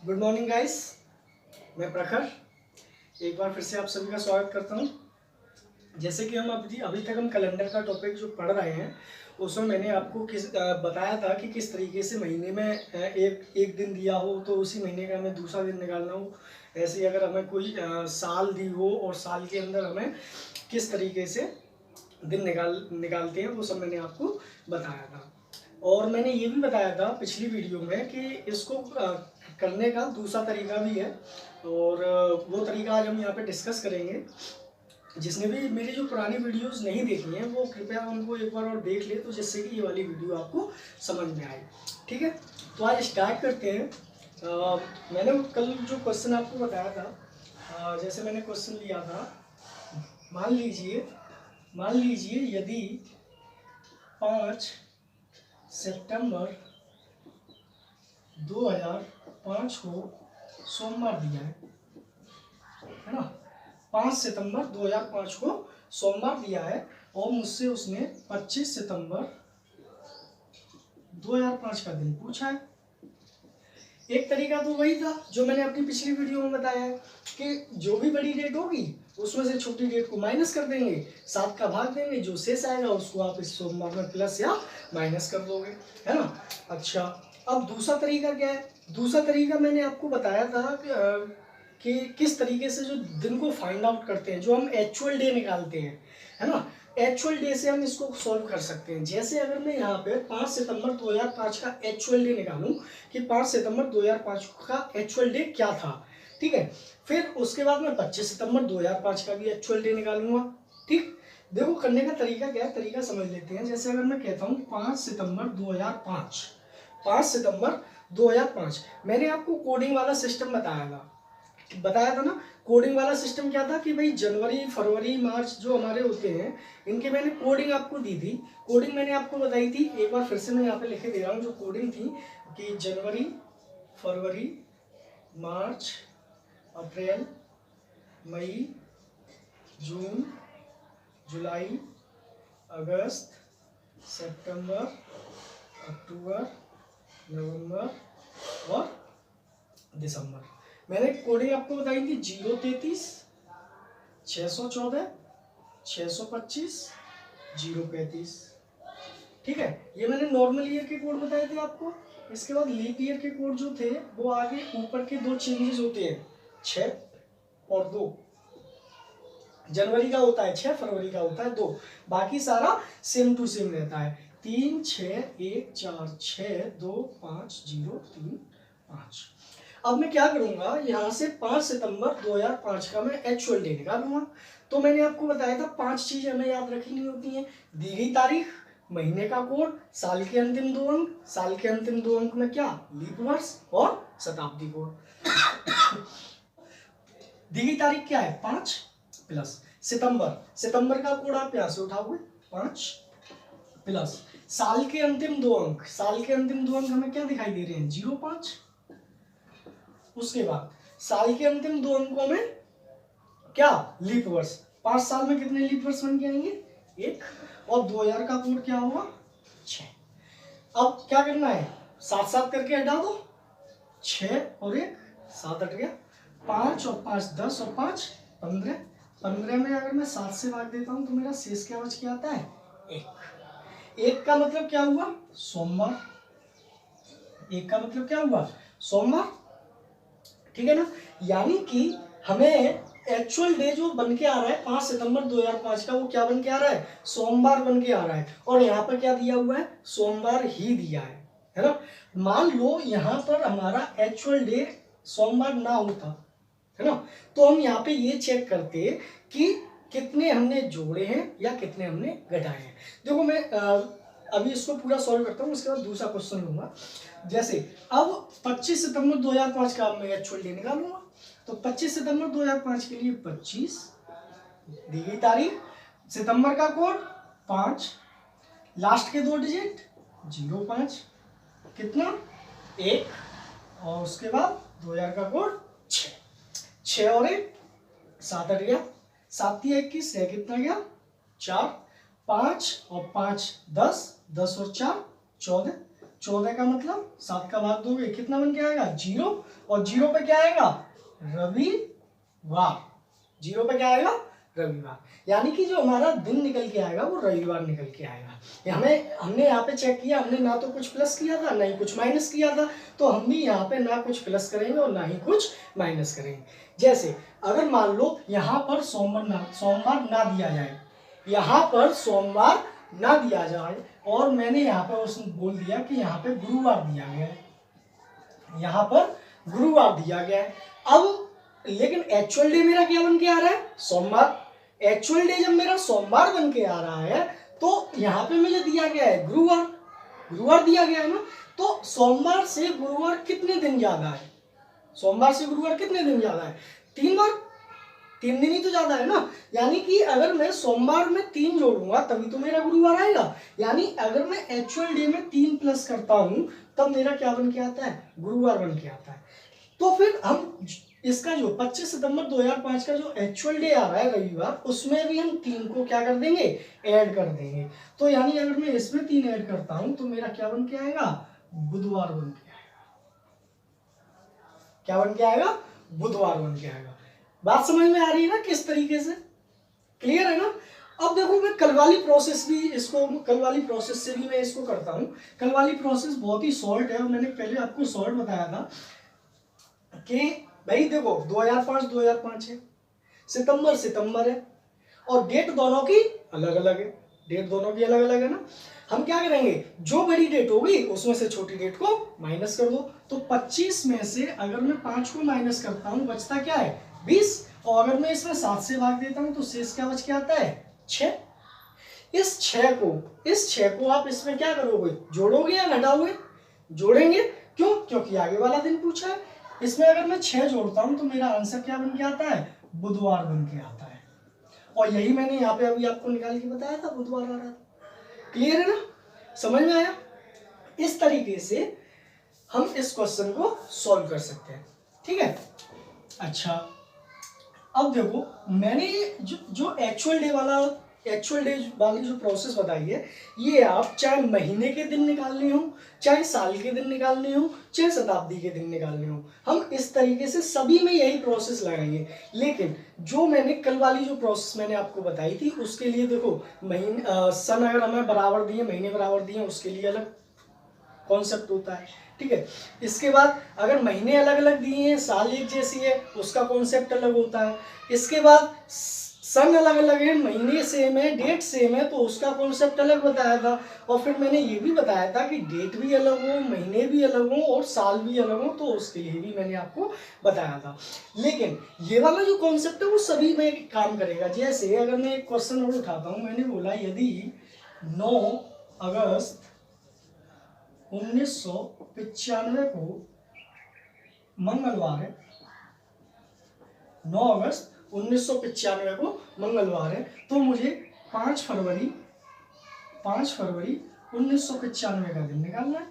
Good morning guys, मैं प्रखर एक बार फिर से आप सभी का स्वागत करता हूं। जैसे कि हम अभी तक हम कैलेंडर का टॉपिक जो पढ़ रहे हैं उसमें मैंने आपको बताया था कि किस तरीके से महीने में एक दिन दिया हो तो उसी महीने का हमें दूसरा दिन निकालना हो। ऐसे ही अगर हमें कोई साल दी हो और साल के अंदर हमें किस तरीके से दिन निकालते हैं वो सब मैंने आपको बताया था। और मैंने ये भी बताया था पिछली वीडियो में कि इसको करने का दूसरा तरीका भी है और वो तरीका आज हम यहाँ पे डिस्कस करेंगे। जिसने भी मेरी जो पुरानी वीडियोस नहीं देखी हैं वो कृपया उनको एक बार और देख ले, तो जिससे कि ये वाली वीडियो आपको समझ में आए। ठीक है, तो आज स्टार्ट करते हैं। मैंने कल जो क्वेश्चन आपको बताया था, जैसे मैंने क्वेश्चन लिया था, मान लीजिए यदि 5 सितंबर 2005 को सोमवार दिया है ना। 5 सितंबर 2005 को सोमवार दिया है और मुझसे उसने 25 सितंबर 2005 का दिन पूछा है। एक तरीका तो वही था जो मैंने अपनी पिछली वीडियो में बताया है कि जो भी बड़ी डेट होगी उसमें से छोटी डेट को माइनस कर देंगे, 7 का भाग देंगे, जो शेष आएगा उसको आप इस सोमवार में प्लस या माइनस कर दोगे, है ना। अच्छा, अब दूसरा तरीका क्या है? दूसरा तरीका मैंने आपको बताया था कि किस तरीके से जो दिन को फाइंड आउट करते हैं, जो हम एक्चुअल डे निकालते हैं, है ना। एक्चुअल डे से हम इसको सॉल्व कर सकते हैं। जैसे अगर मैं यहाँ पे 5 सितंबर 2005 का एक्चुअल डे निकालूं कि 5 सितंबर 2005 का एक्चुअल डे क्या था, ठीक है। फिर उसके बाद मैं 25 सितंबर 2005 का भी एक्चुअल डे निकालूंगा। ठीक, देखो करने का तरीका क्या है, तरीका समझ लेते हैं। जैसे अगर मैं कहता हूँ 5 सितंबर 2005, 5 सितंबर 2005, मैंने आपको कोडिंग वाला सिस्टम बताया था ना। कोडिंग वाला सिस्टम क्या था कि भाई जनवरी फरवरी मार्च जो हमारे होते हैं इनके मैंने कोडिंग आपको दी थी। कोडिंग मैंने आपको बताई थी, एक बार फिर से मैं यहाँ पे लिखे दे रहा हूँ जो कोडिंग थी कि जनवरी फरवरी मार्च अप्रैल मई जून जुलाई अगस्त सितंबर अक्टूबर नवंबर और दिसंबर। मैंने कोडिंग आपको बताई थी 033 614 625 035। ठीक है, ये मैंने नॉर्मल ईयर के कोड बताए थे आपको। इसके बाद लीप ईयर के कोड जो थे वो आगे ऊपर के 2 चेंजेस होते हैं, 6 और 2। जनवरी का होता है 6, फरवरी का होता है 2, बाकी सारा सेम टू सेम रहता है। 3 6 1 4 6 2 5 0 3 5। अब मैं क्या करूंगा, यहाँ से 5 सितंबर 2005 का मैं एक्चुअल डे निकालूंगा। तो मैंने आपको बताया था 5 चीजें हमें याद रखनी होती हैं। दी गई तारीख, महीने का कोड, साल के अंतिम 2 अंक, साल के अंतिम 2 अंक में क्या, लीप वर्ष और शताब्दी कोड। दी गई तारीख क्या है 5 प्लस सितंबर का कोड आप यहां से उठाओगे 5 प्लस साल के अंतिम 2 अंक, साल के अंतिम 2 अंक हमें क्या दिखाई दे रहे हैं 05। उसके बाद साल के अंतिम 2 अंकों में क्या, लीप वर्ष। 5 साल में कितने लीप वर्ष बन के आएंगे 1, और 2000 का कोड क्या होगा 6। अब क्या करना है, 7 7 करके हटा दो, 6 और 1 7 हट गया, 5 और 5 10 और 5 15। 15 में अगर मैं 7 से भाग देता हूं तो मेरा शेष क्या बच के आता है 1। 1 का मतलब क्या हुआ सोमवार, 1 का मतलब क्या हुआ सोमवार, ठीक है ना। यानी कि हमें एक्चुअल डे जो बन के आ रहा है 5 सितंबर 2005 का, वो क्या बन के आ रहा है सोमवार बन के आ रहा है। और यहाँ पर क्या दिया हुआ है सोमवार ही दिया है ना। मान लो यहाँ पर हमारा एक्चुअल डे सोमवार ना होता, है ना, तो हम यहाँ पे ये चेक करते कि कितने हमने जोड़े हैं या कितने हमने घटाए हैं। देखो मैं अभी इसको पूरा सॉल्व करता हूँ, उसके बाद दूसरा क्वेश्चन लूंगा। जैसे अब 25 सितंबर 2005 का मैं एक्चुअल डे निकालूंगा, तो 25 सितंबर 2005 के लिए 25 दी गई तारीख, सितंबर का कोड 5, लास्ट के 2 डिजिट 05, कितना 1, और उसके बाद 2000 का कोड 6 और 1 7 हट गया, 7 21 है, कितना गया 4, 5 और 5 10, 10 और 4 14, 14 का मतलब 7 का भाग दोगे कितना बन के आएगा 0, और 0 पे क्या आएगा रविवार, 0 पे क्या आएगा रविवार, यानी कि जो हमारा दिन निकल के आएगा वो रविवार निकल के आएगा। हमने यहाँ पे चेक किया, हमने ना तो कुछ प्लस किया था ना ही कुछ माइनस किया था, तो हम भी यहाँ पे ना कुछ प्लस करेंगे और ना ही कुछ माइनस करेंगे। जैसे अगर मान लो यहाँ पर सोमवार ना दिया जाए, यहाँ पर सोमवार ना दिया जाए और मैंने यहाँ पर उसने बोल दिया कि यहाँ पे गुरुवार दिया गया है, यहाँ पर गुरुवार दिया गया है। अब लेकिन एक्चुअल डे मेरा क्या बन के आ रहा है सोमवार, एक्चुअल डे जब मेरा सोमवार बन के आ रहा है तो यहाँ पे मुझे दिया गया है गुरुवार, गुरुवार दिया गया है ना, तो सोमवार से गुरुवार कितने दिन ज्यादा है, सोमवार से गुरुवार कितने दिन ज्यादा है 3 बार, 3 दिन ही तो ज्यादा है ना, यानी कि अगर मैं सोमवार में 3 जोड़ूंगा तभी तो मेरा गुरुवार आएगा, यानी अगर मैं एक्चुअल डे में 3 प्लस करता हूं तब मेरा क्या बन के आता है गुरुवार बन के आता है। तो फिर हम इसका जो 25 सितंबर 2005 का जो एक्चुअल डे आ रहा है रविवार, उसमें भी हम 3 को क्या कर देंगे ऐड कर देंगे, तो यानी अगर मैं इसमें 3 ऐड करता हूं तो मेरा क्या बन के आएगा बुधवार बन के आएगा, क्या बन के आएगा बुधवार बन के आएगा। बात समझ में आ रही है ना किस तरीके से, क्लियर है ना। अब देखो मैं कल वाली प्रोसेस से भी मैं इसको करता हूं। कल वाली प्रोसेस बहुत ही शॉर्ट है और मैंने पहले आपको शॉर्ट बताया था कि भाई देखो 2005 है, सितंबर है और डेट दोनों की अलग अलग है, डेट दोनों की अलग अलग है ना। हम क्या करेंगे जो बड़ी डेट होगी उसमें से छोटी डेट को माइनस कर दो, तो 25 में से अगर मैं 5 को माइनस करता हूं बचता क्या है 20, और अगर मैं इसमें 7 से भाग देता हूं तो शेष क्या बच के आता है 6। इस 6 को आप इसमें क्या करोगे जोड़ोगे या घटाओगे, जोड़ेंगे, क्यों क्योंकि आगे वाला दिन पूछा है। इसमें अगर मैं 6 जोड़ता हूं तो मेरा आंसर क्या बन के आता है बुधवार बन के आता है, और यही मैंने यहाँ पे अभी आपको निकाल के बताया था बुधवार आ रहा था। क्लियर है ना, समझ में आया। इस तरीके से हम इस क्वेश्चन को सॉल्व कर सकते हैं, ठीक है। अच्छा अब देखो मैंने जो एक्चुअल डे वाली जो प्रोसेस बताई है, ये आप चाहे महीने के दिन निकालने हो, चाहे साल के दिन निकालने हो, चाहे शताब्दी के दिन निकालने हो, हम इस तरीके से सभी में यही प्रोसेस लगाएंगे। लेकिन जो मैंने कल वाली जो प्रोसेस मैंने आपको बताई थी उसके लिए देखो सन अगर हमें बराबर दिए, महीने बराबर दिए, उसके लिए अलग कॉन्सेप्ट होता है, ठीक है। इसके बाद अगर महीने अलग अलग दिए हैं, साल एक जैसी है, उसका कॉन्सेप्ट अलग होता है। इसके बाद सन अलग अलग है, महीने सेम है, डेट सेम है, तो उसका कॉन्सेप्ट अलग बताया था। और फिर मैंने ये भी बताया था कि डेट भी अलग हो, महीने भी अलग हो और साल भी अलग हो, तो उसके लिए भी मैंने आपको बताया था। लेकिन ये वाला जो कॉन्सेप्ट है वो सभी में काम करेगा। जैसे अगर मैं एक क्वेश्चन और उठाता हूँ, मैंने बोला यदि 9 अगस्त 1995 को मंगलवार है, 9 अगस्त 1995 को मंगलवार है, तो मुझे 5 फरवरी 1995 का दिन निकालना है।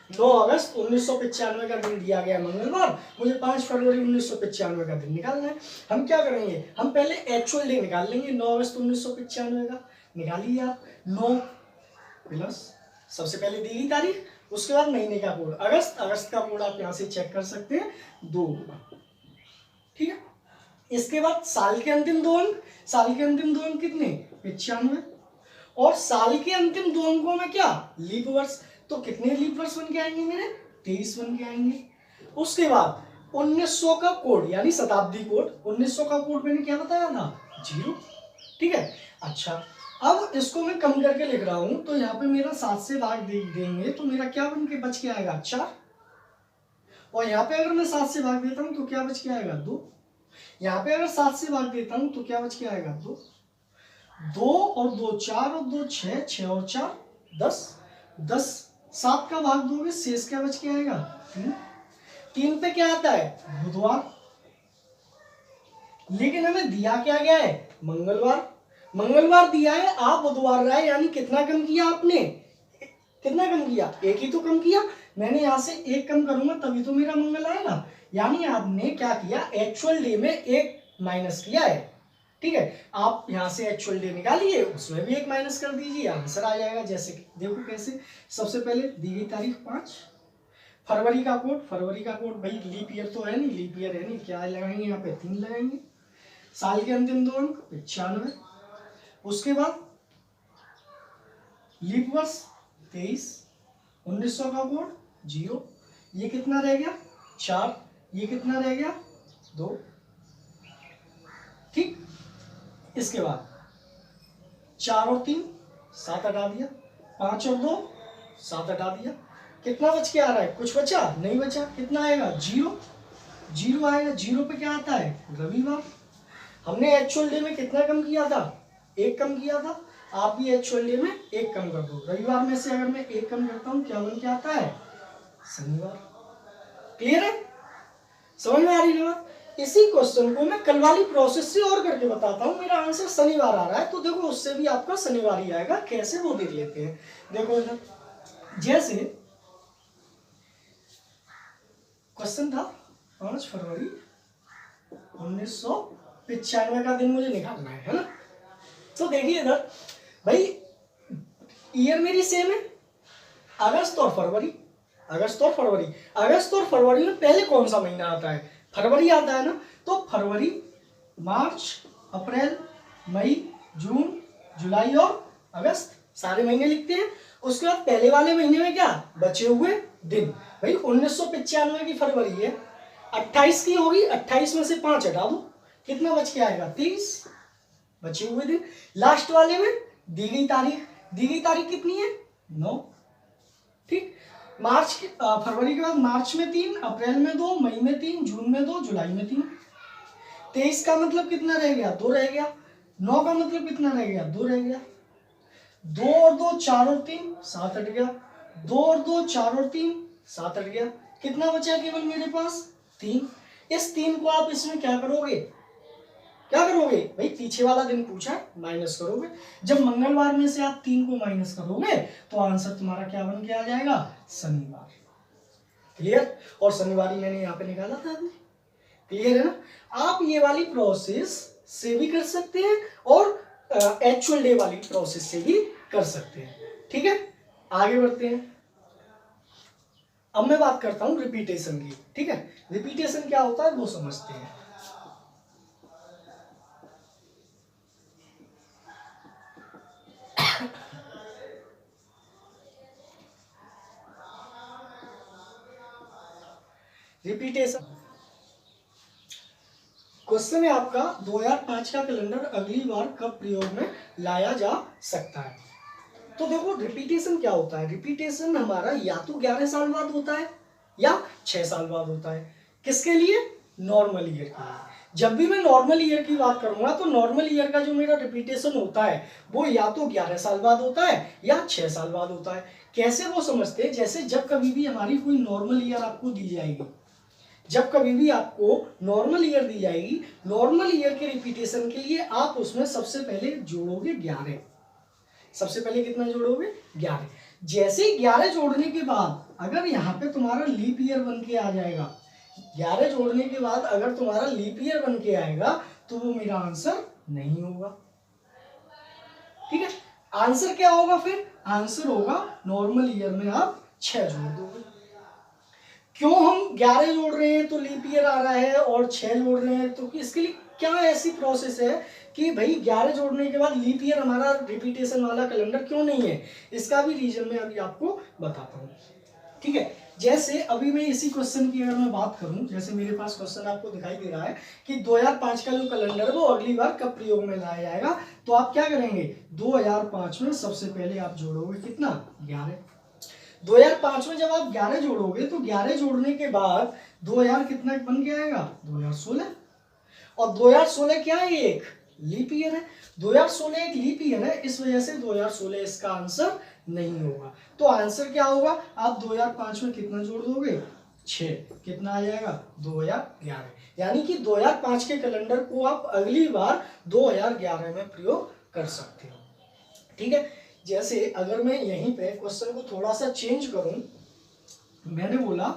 9 अगस्त 1995 का दिन दिया गया मंगलवार, मुझे 5 फरवरी 1995 का दिन निकालना है। हम क्या करेंगे, हम पहले एक्चुअल डे निकाल लेंगे। 9 अगस्त 1995 का निकालिए आप, 9 प्लस सबसे पहले दी गई तारीख, उसके बाद महीने का कोड अगस्त का कोड आप यहाँ से चेक कर सकते हैं 2 होगा, ठीक है। इसके बाद साल के अंतिम 2 अंक, कितने 95, और साल के अंतिम 2 अंकों में क्या लीप वर्ष, तो कितने लीप वर्ष बन के आएंगे मेरे 23 बन के आएंगे। उसके बाद 1900 का कोड यानी शताब्दी कोड, 1900 का कोड मैंने क्या बताया था 0, ठीक है। अच्छा अब इसको मैं कम करके लिख रहा हूं, तो यहाँ पे मेरा 7 से भाग देंगे तो मेरा क्या बन के बच के आएगा 4, और यहाँ पे अगर मैं 7 से भाग देता हूं तो क्या बच के आएगा 2, यहाँ पे अगर 7 से भाग देता हूं तो क्या बच के आएगा 2, 2 और 2 4 और 2 6, 6 और 4 10, 7 का भाग दोगे शेष क्या बच के आएगा 3 पे क्या आता है बुधवार, लेकिन हमें दिया क्या गया है मंगलवार दिया है, आप बुधवार रहा है, यानी कितना कम किया आपने, कितना कम किया, एक ही तो कम किया। मैंने यहां से एक कम करूंगा तभी तो मेरा मंगल आएगा, यानी आपने क्या किया एक्चुअल डे में एक माइनस किया है, ठीक है, आप यहाँ से एक्चुअल डे निकालिए, उसमें भी एक माइनस कर दीजिए, आंसर आ जाएगा। जैसे कि देखो कैसे, सबसे पहले दी गई तारीख 5, फरवरी का कोड भाई लीप ईयर तो है नहीं, लीप ईयर है नहीं, क्या लगाएंगे यहाँ पे 3 लगाएंगे। साल के अंतिम 2 अंक 95, उसके बाद लीप वर्ष 23, 1900 का कोड 0, ये कितना रह गया 4, ये कितना रह गया 2, ठीक। इसके बाद 4 और 3 7 हटा दिया, 5 और 2 7 हटा दिया, कितना बच के आ रहा है, कुछ बचा नहीं बचा, कितना आएगा 0, 0 आएगा। 0 पे क्या आता है रविवार। हमने एक्चुअल डे में कितना कम किया था, 1 कम किया था, आप भी एक्चुअल डे में 1 कम कर दो। रविवार में से अगर मैं 1 कम करता हूँ क्या बन के आता है, शनिवार। क्लियर है, समझ में आ रही है बात। इसी क्वेश्चन को मैं कल वाली प्रोसेस से और करके बताता हूँ, मेरा आंसर शनिवार आ रहा है तो देखो उससे भी आपका शनिवार ही आएगा, कैसे वो देख लेते हैं। देखो इधर जैसे क्वेश्चन था 5 फरवरी 1995 का दिन मुझे निकालना है ना। तो देखिए इधर भाई ईयर मेरी सेम है, अगस्त और फरवरी, अगस्त और फरवरी में पहले कौन सा महीना आता है, फरवरी आता है ना। तो फरवरी, मार्च, अप्रैल, मई, जून, जुलाई और अगस्त, सारे महीने लिखते हैं। उसके बाद पहले वाले महीने में क्या बचे हुए दिन, भाई 1995 की फरवरी है, 28 की होगी, 28 में से 5 हटा दो, कितना बच के आएगा 30 बचे हुए दिन। लास्ट वाले में दी गई तारीख कितनी है 9, ठीक। मार्च फरवरी के बाद मार्च में 3, अप्रैल में 2, मई में 3, जून में 2, जुलाई में 3। 23 का मतलब कितना रह गया 2 रह गया, 9 का मतलब कितना रह गया 2 रह गया, 2 और 2 4 और 3 7 हट गया, 2 और 2 4 और 3 7 हट गया, कितना बचा केवल मेरे पास 3। इस 3 को आप इसमें क्या करोगे भाई, पीछे वाला दिन पूछा है, माइनस करोगे। जब मंगलवार में से आप 3 को माइनस करोगे तो आंसर तुम्हारा क्या बन के आ जाएगा शनिवार। क्लियर, और शनिवार ही मैंने यहाँ पे निकाला था अभी। क्लियर है ना। आप ये वाली प्रोसेस से भी कर सकते हैं और एक्चुअल डे वाली प्रोसेस से भी कर सकते हैं, ठीक है। आगे बढ़ते हैं, अब मैं बात करता हूं रिपीटेशन की, ठीक है। रिपीटेशन क्या होता है वो समझते हैं। रिपीटेशन क्वेश्चन है आपका 2005 का कैलेंडर अगली बार कब प्रयोग में लाया जा सकता है। तो देखो रिपीटेशन क्या होता है, रिपीटेशन हमारा या तो 11 साल बाद होता है या 6 साल बाद होता है। किसके लिए, नॉर्मल ईयर के लिए। जब भी मैं नॉर्मल ईयर की बात करूंगा तो नॉर्मल ईयर का जो मेरा रिपीटेशन होता है वो या तो 11 साल बाद होता है या 6 साल बाद होता है। कैसे वो समझते हैं, जैसे जब कभी भी हमारी कोई नॉर्मल ईयर आपको दी जाएगी, जब कभी भी आपको नॉर्मल ईयर दी जाएगी, नॉर्मल ईयर के रिपीटेशन के लिए आप उसमें सबसे पहले जोड़ोगे 11। सबसे पहले कितना जोड़ोगे 11। जैसे ही 11 जोड़ने के बाद अगर यहाँ पे तुम्हारा लीप ईयर बन के आ जाएगा, 11 जोड़ने के बाद अगर तुम्हारा लीप ईयर बन के आएगा तो वो मेरा आंसर नहीं होगा, ठीक है। आंसर क्या होगा फिर, आंसर होगा नॉर्मल ईयर में आप 6 जोड़ दोगे। क्यों हम 11 जोड़ रहे हैं तो लीप ईयर आ रहा है और 6 जोड़ रहे हैं तो इसके लिए क्या ऐसी प्रोसेस है कि भाई 11 जोड़ने के बाद लीप ईयर हमारा रिपीटेशन वाला कैलेंडर क्यों नहीं है, इसका भी रीजन मैं अभी आपको बताता हूँ, ठीक है। जैसे अभी मैं इसी क्वेश्चन की अगर मैं बात करूं, जैसे मेरे पास क्वेश्चन आपको दिखाई दे रहा है कि 2005 का जो कैलेंडर है वो अगली बार कब प्रयोग में लाया जाएगा, तो आप क्या करेंगे 2005 में सबसे पहले आप जोड़ोगे कितना 11। 2005 में जब आप 11 जोड़ोगे तो 11 जोड़ने के बाद 2000 कितना बन के आएगा 2016, और 2016 क्या है, एक लीप ईयर है। 2016 एक लीप ईयर है, इस वजह से 2016 इसका आंसर नहीं होगा। तो आंसर क्या होगा, आप 2005 में कितना जोड़ दोगे 6, कितना आ जाएगा 2011, यानी कि 2005 के कैलेंडर को आप अगली बार 2011 में प्रयोग कर सकते हो, ठीक है। जैसे अगर मैं यहीं पे क्वेश्चन को थोड़ा सा चेंज करूं, मैंने बोला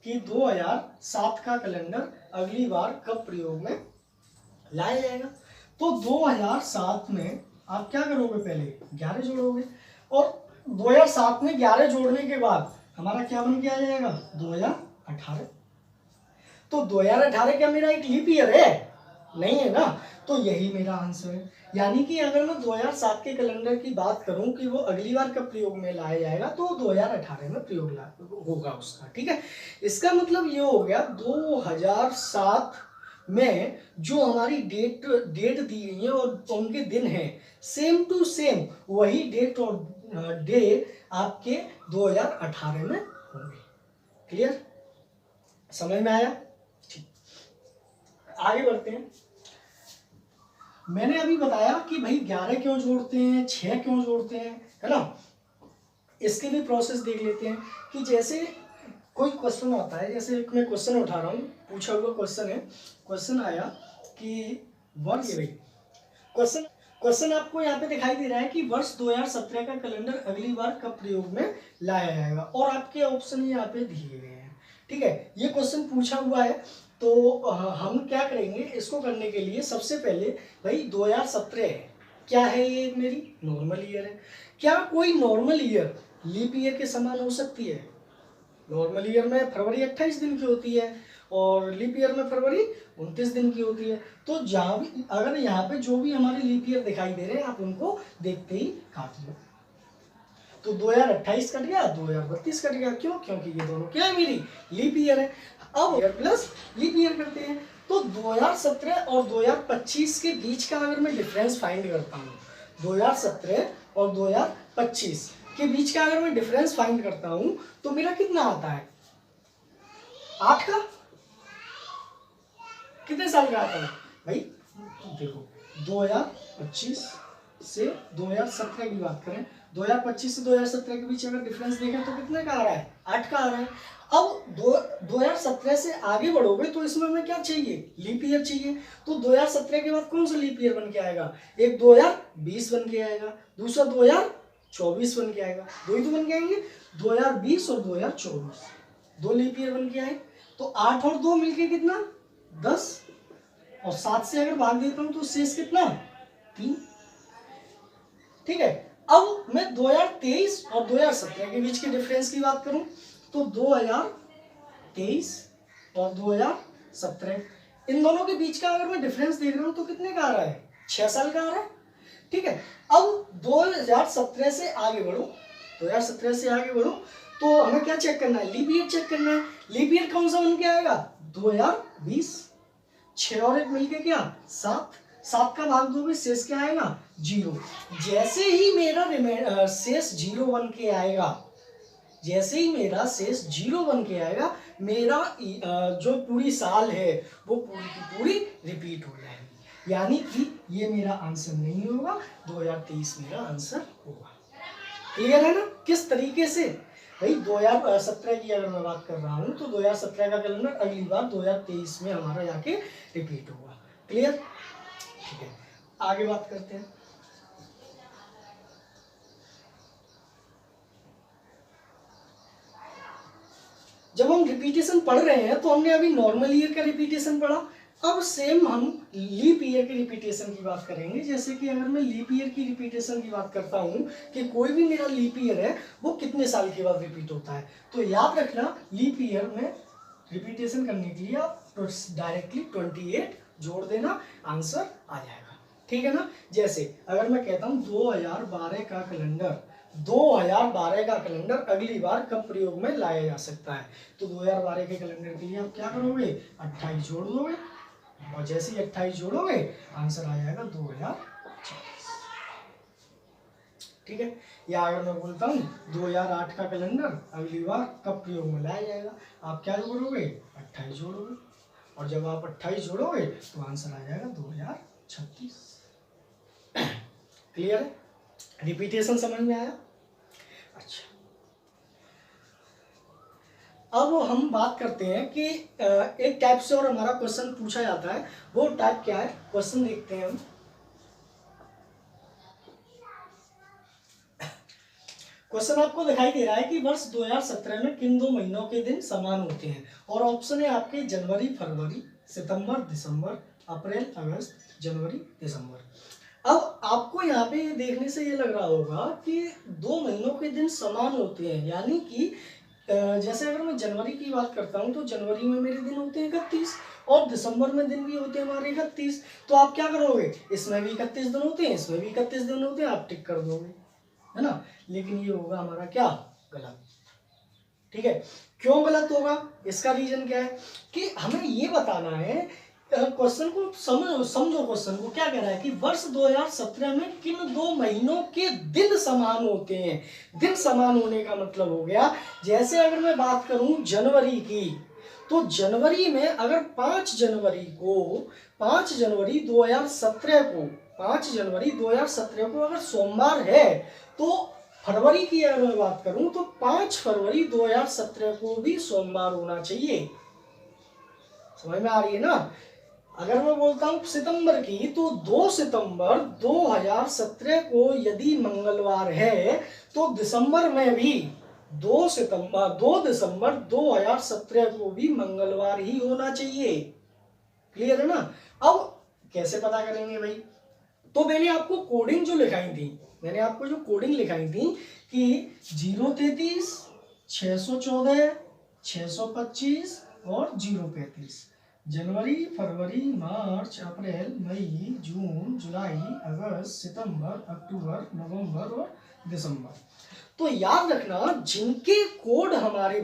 कि 2007 का कैलेंडर अगली बार कब प्रयोग में लाया जाएगा, तो 2007 में आप क्या करोगे, पहले 11 जोड़ोगे, और 2007 में 11 जोड़ने के बाद हमारा क्या बन के आ जाएगा, 2018। तो 2018 क्या मेरा एक लीप ईयर है? नहीं है ना, तो यही मेरा आंसर है। यानी कि अगर मैं 2007 के कैलेंडर की बात करूं कि वो अगली बार कब प्रयोग में लाया जाएगा, तो 2018 में प्रयोग होगा उसका। ठीक है, इसका मतलब ये हो गया 2007 में जो हमारी डेट दी गई है और उनके दिन हैं, सेम टू सेम वही डेट और डे आपके 2018 में होंगे। क्लियर, समझ में आया? ठीक, आगे बढ़ते हैं। मैंने अभी बताया कि भाई 11 क्यों जोड़ते हैं, 6 क्यों जोड़ते हैं, है ना। इसके भी प्रोसेस देख लेते हैं कि जैसे कोई क्वेश्चन आता है, जैसे मैं क्वेश्चन उठा रहा हूँ, पूछा हुआ क्वेश्चन है, क्वेश्चन आया कि वर्ष, क्वेश्चन आपको यहाँ पे दिखाई दे रहा है कि वर्ष 2017 का कैलेंडर अगली बार कब प्रयोग में लाया जाएगा, और आपके ऑप्शन यहाँ पे दिए गए हैं। ठीक है, ये क्वेश्चन पूछा हुआ है, तो हम क्या करेंगे इसको करने के लिए, सबसे पहले भाई 2017 क्या है, ये मेरी नॉर्मल ईयर है। क्या कोई नॉर्मल ईयर लीप ईयर के समान हो सकती है? नॉर्मल ईयर में फरवरी 28 दिन की होती है और लीप ईयर में फरवरी 29 दिन की होती है। तो जहाँ भी अगर यहाँ पे जो भी हमारे लीप ईयर दिखाई दे रहे हैं, आप उनको देखते ही काट लो। तो 2028 कट गया, 2032 कट गया। क्यों? क्योंकि ये दोनों क्या है, मेरी लीप ईयर है। अब ईयर प्लस लीप ईयर करते हैं, तो 2017 और 2025 के बीच का अगर मैं डिफरेंस फाइंड करता हूँ, 2017 और 2025 के बीच का अगर मैं डिफरेंस फाइंड करता हूं, तो मेरा कितना आता है, 8 का। कितने साल का आता है भाई? देखो 2025 से 2017 की बात करें, 2025 से 2017 के बीच अगर डिफरेंस देखें तो कितने का आ रहा है, 8 का आ रहा है। अब 2017 से आगे बढ़ोगे तो इसमें हमें क्या चाहिए, लीप ईयर चाहिए। तो 2017 के बाद कौन सा लीप ईयर बन के आएगा, एक 2020 बन के आएगा, दूसरा 2024 बन के आएगा, दो ही तो बन के आएंगे, 2020 और 2024, दो लीप ईयर बन के आए। तो 8 और 2 मिलके कितना, 10, और 7 से अगर भाग देता हूं तो शेष कितना, 3। ठीक है, अब मैं 2023 और 2017 के बीच के डिफरेंस की बात करूं, तो 2023 और 2017 इन दोनों के बीच का अगर मैं डिफरेंस देख रहा हूं तो कितने का आ रहा है, 6 साल का आ रहा है। ठीक है, अब 2017 से आगे बढ़ो, 2017 से आगे बढ़ो तो हमें क्या चेक करना है, लीप ईयर चेक करना है। लीप ईयर कौन सा बन के आएगा, 2020, 6 और 1 मिलके क्या 7, 7 का भाग दोगे शेष क्या आएगा, 0। जैसे ही मेरा शेष 0 बन के आएगा, जैसे ही मेरा शेष 0 बन के आएगा, मेरा जो पूरी साल है वो पूरी की पूरी रिपीट हो जाएगी। यानी कि ये मेरा आंसर नहीं होगा, 2023 मेरा आंसर होगा। क्लियर है ना किस तरीके से? भाई 2017 की अगर मैं बात कर रहा हूं तो 2017 का कैलेंडर अगली बार 2023 में हमारा जाके रिपीट होगा। क्लियर? ठीक है, आगे बात करते हैं। जब हम रिपीटेशन पढ़ रहे हैं तो हमने अभी नॉर्मल ईयर का रिपीटेशन पढ़ा, अब सेम हम लीप ईयर की रिपीटेशन की बात करेंगे। जैसे कि अगर मैं लीप ईयर की रिपीटेशन की बात करता हूं कि कोई भी मेरा लीप ईयर है वो कितने साल के बाद रिपीट होता है, तो याद रखना लीप ईयर में रिपीटेशन करने के लिए आप डायरेक्टली 28 जोड़ देना, आंसर आ जाएगा। ठीक है ना। जैसे अगर मैं कहता हूँ 2012 का कैलेंडर, 2012 का कैलेंडर अगली बार कब प्रयोग में लाया जा सकता है, तो 2012 के कैलेंडर के लिए आप क्या करोगे, 28 जोड़ दोगे, और जैसे ही 28 जोड़ोगे आंसर आ जाएगा 2040। ठीक है। या अगर मैं बोलता हूँ 2008 का कैलेंडर अगली बार कब प्रयोग में लाया जाएगा, आप क्या जोड़ोगे, 28 जोड़ोगे, और जब आप 28 जोड़ोगे तो आंसर आ जाएगा 2036। क्लियर है? रिपीटेशन समझ में आया? अच्छा, अब हम बात करते हैं कि एक टाइप से और हमारा क्वेश्चन पूछा जाता है, वो टाइप क्या है, क्वेश्चन देखते हैं हम। क्वेश्चन आपको दिखाई दे रहा है कि वर्ष 2017 में किन 2 महीनों के दिन समान होते हैं, और ऑप्शन है आपके जनवरी फरवरी, सितंबर दिसंबर, अप्रैल, अगस्त, जनवरी, दिसंबर। अब आपको यहाँ पे देखने से ये लग रहा होगा कि 2 महीनों के दिन समान होते हैं, यानी कि जैसे अगर मैं जनवरी की बात करता हूँ तो जनवरी में मेरे दिन होते हैं 31 और दिसंबर में दिन भी होते हैं हमारे 31। तो आप क्या करोगे, इसमें भी 31 दिन होते हैं, इसमें भी 31 दिन होते हैं, आप टिक कर दोगे, है ना। लेकिन ये होगा हमारा क्या, गलत। ठीक है, क्यों गलत होगा, इसका रीजन क्या है कि हमें ये बताना है, क्वेश्चन को समझो क्वेश्चन को क्या कह रहा है कि वर्ष 2017 में किन 2 महीनों के दिन समान होते हैं। दिन समान होने का मतलब हो गया, जैसे अगर मैं बात करूं जनवरी की, तो जनवरी में अगर 5 जनवरी 2017 को 5 जनवरी 2017 को अगर सोमवार है, तो फरवरी की अगर मैं बात करूं तो 5 फरवरी 2017 को भी सोमवार होना चाहिए। समझ में आ रही है ना। अगर मैं बोलता हूं सितंबर की, तो 2 सितंबर 2017 को यदि मंगलवार है, तो दिसंबर में भी 2 दिसंबर 2017 को भी मंगलवार ही होना चाहिए। क्लियर है ना। अब कैसे पता करेंगे भाई, तो मैंने आपको कोडिंग जो लिखाई थी, कि 033, 614, 625 और 035, जनवरी, फरवरी, मार्च, अप्रैल, मई, जून, जुलाई, अगस्त, सितंबर, अक्टूबर, नवंबर और दिसंबर। तो याद रखना, जिनके कोड हमारे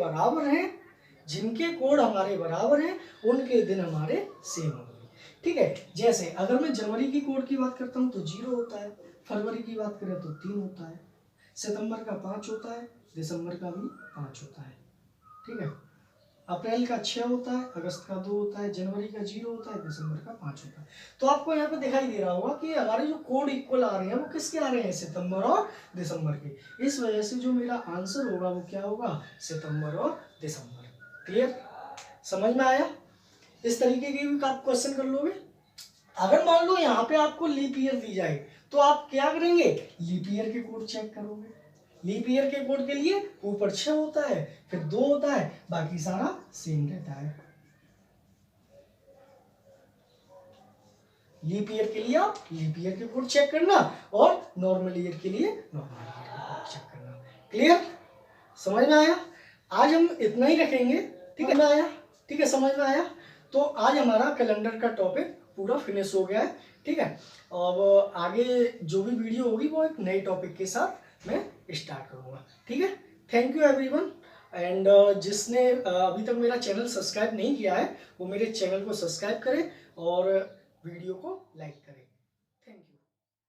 बराबर हैं उनके दिन हमारे सेम होंगे। ठीक है, जैसे अगर मैं जनवरी की कोड की बात करता हूं तो 0 होता है, फरवरी की बात करें तो 3 होता है, सितंबर का 5 होता है, दिसंबर का भी 5 होता है। ठीक है, अप्रैल का 6 होता है, अगस्त का 2 होता है, जनवरी का 0 होता है, दिसंबर का 5 होता है। तो आपको यहाँ पे दिखाई दे रहा होगा कि हमारे जो कोड इक्वल आ रहे हैं वो किसके आ रहे हैं, सितंबर और दिसंबर के। इस वजह से जो मेरा आंसर होगा वो क्या होगा, सितंबर और दिसंबर। क्लियर, समझ में आया। इस तरीके के भी आप क्वेश्चन कर लोगे। अगर मान लो यहाँ पे आपको लीप ईयर दी जाए, तो आप क्या करेंगे, लीप ईयर के कोड चेक करोगे। लीप ईयर के कोड के लिए ऊपर 6 होता है, फिर 2 होता है, बाकी सारा सेम रहता है। लीप ईयर के लिए आप लीप ईयर के कोड चेक करना और नॉर्मल ईयर के लिए नॉर्मल ईयर के कोड चेक करना। क्लियर, समझ में आया। आज हम इतना ही रखेंगे। ठीक है ना, आया, ठीक है, समझ में आया। तो आज हमारा कैलेंडर का टॉपिक पूरा फिनिश हो गया है। ठीक है, अब आगे जो भी वीडियो होगी वो एक नए टॉपिक के साथ मैं स्टार्ट करूँगा। ठीक है, थैंक यू एवरीवन। एंड जिसने अभी तक मेरा चैनल सब्सक्राइब नहीं किया है वो मेरे चैनल को सब्सक्राइब करें और वीडियो को लाइक करें।